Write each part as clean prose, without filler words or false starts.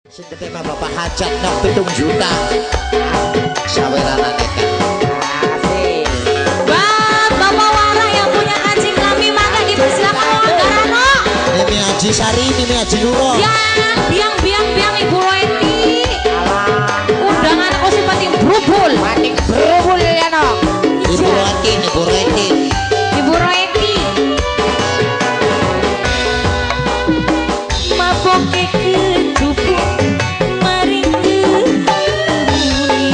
Sinten tema Bapak Hajat nok 7 juta. Sawerana nekat. Asik. Wah, Bapak Wara yang punya kancing kami maka dipersilakan Garano. Mimi Haji Sari, Mimi Haji Nuro. Ya, biang Ibu Reti. Undangan aku sih pating berubul. Pating berubul ya no. Ibu Reti, Ibu Reti. Ibu Reti. Maboke kejupuk maring kemuni.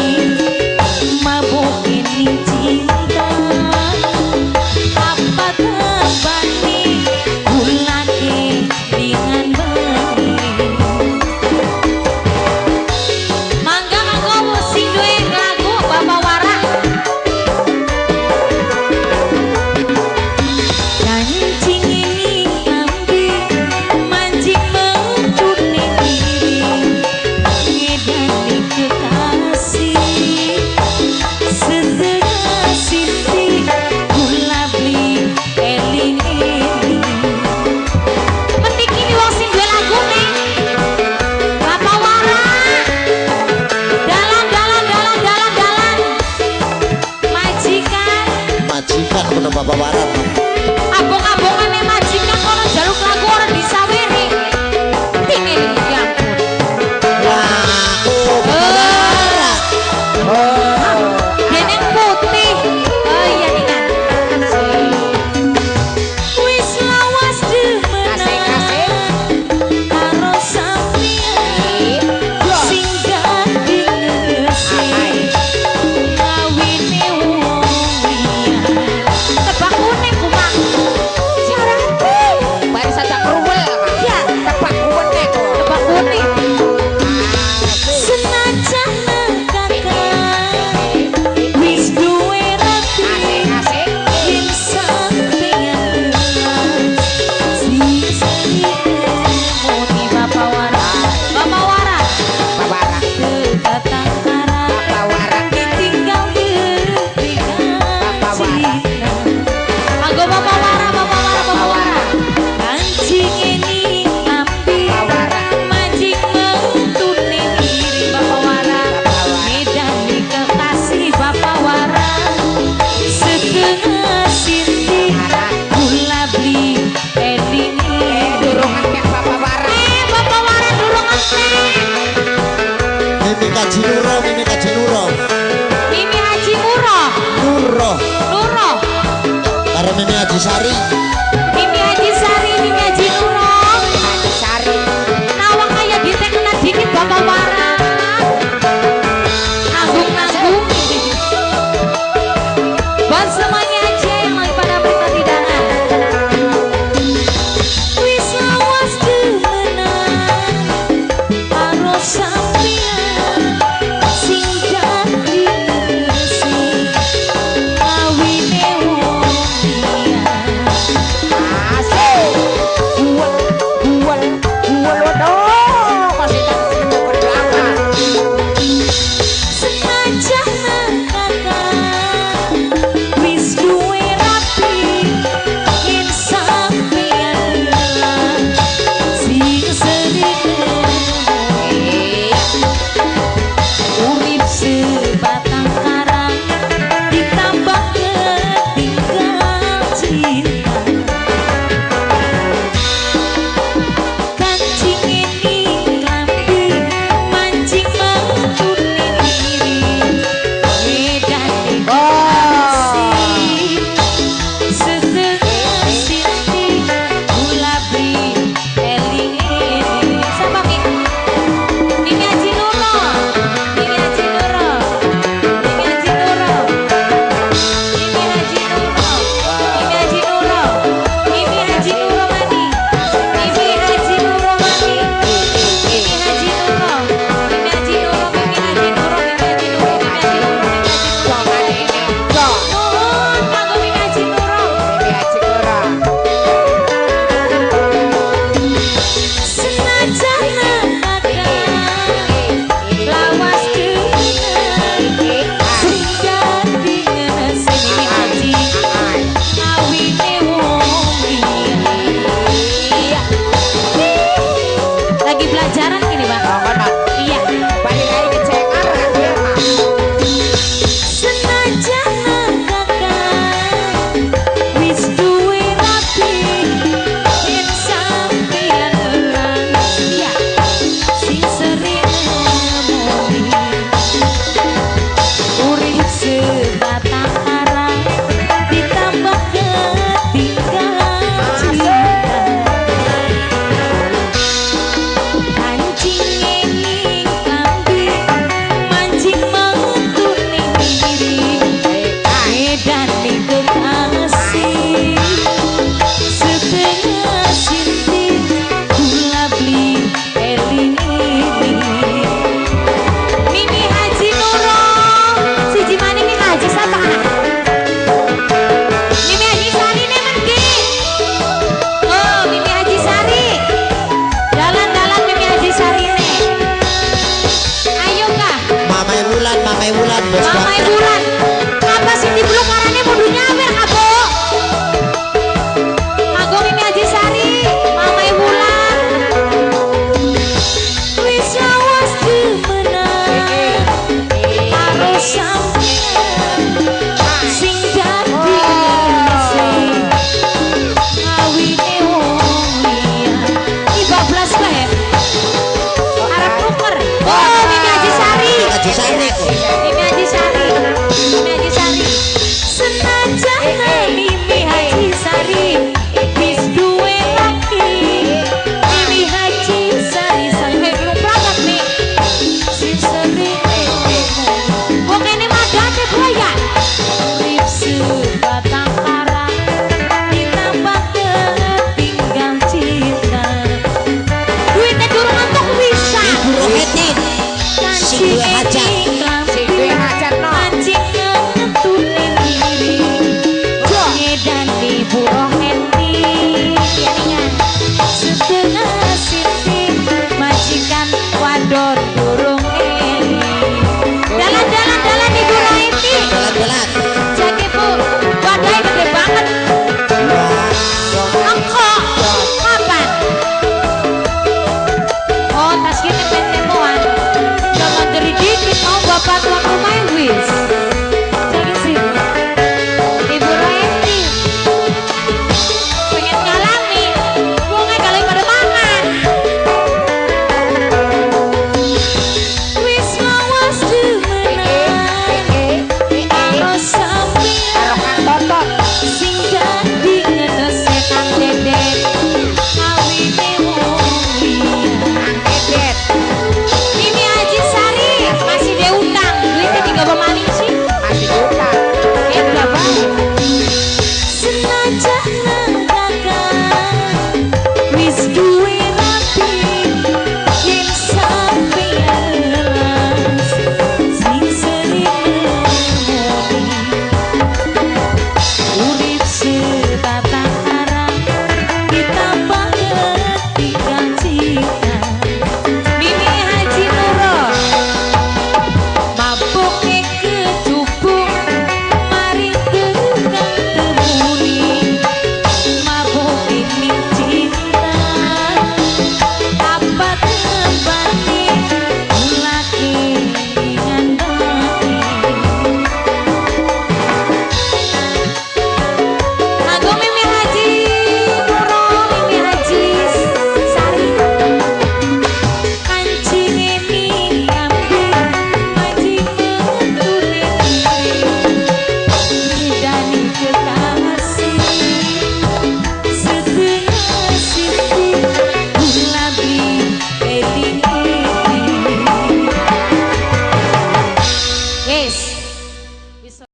Maboke ni cinta. Apa tabani bulake dengan baik. Mangga mangga sing duwe lagu Bapak Wara. Kancing ini ambil mancing mencuri diri ngedani kekasih setengah sisi gula beli eling-eling penting ini wong sing duwe lagu nih Bapak Wara dalan majikan Majikan kuno Bapak Warat. abong-abongannya majikan kono jaluk lagu orang disawiri tinggi ya ampun. Wah, oh Bapak Warat. Geneng putih oh iya ningan wis lawas demenan karo sampeyan sing gandeng resik kawine wong liya tebak kuning kumang jarate Baru saja keruwel ya tepak kuwenek kok. tebak kuning senajan kakak wis duwe rati Asik-asik. yen sampeyan muni Bapak Wara Bawara. kedatang arah Bapak Wara. ditinggal Bapak Wara. Anggo Bapak Wara kancing ini ambil Bapak Wara. mancing mentune diri Bapak Wara medani kekasih Bapak Wara setengah sinti gula beli eling Durungan kayak Bapak Wara. Bapak Wara durungan Mimi Haji Nuro, Mimi Haji Nuro. Mimi Haji Muro Nuro. Nuro Karo Mimi Haji Sari.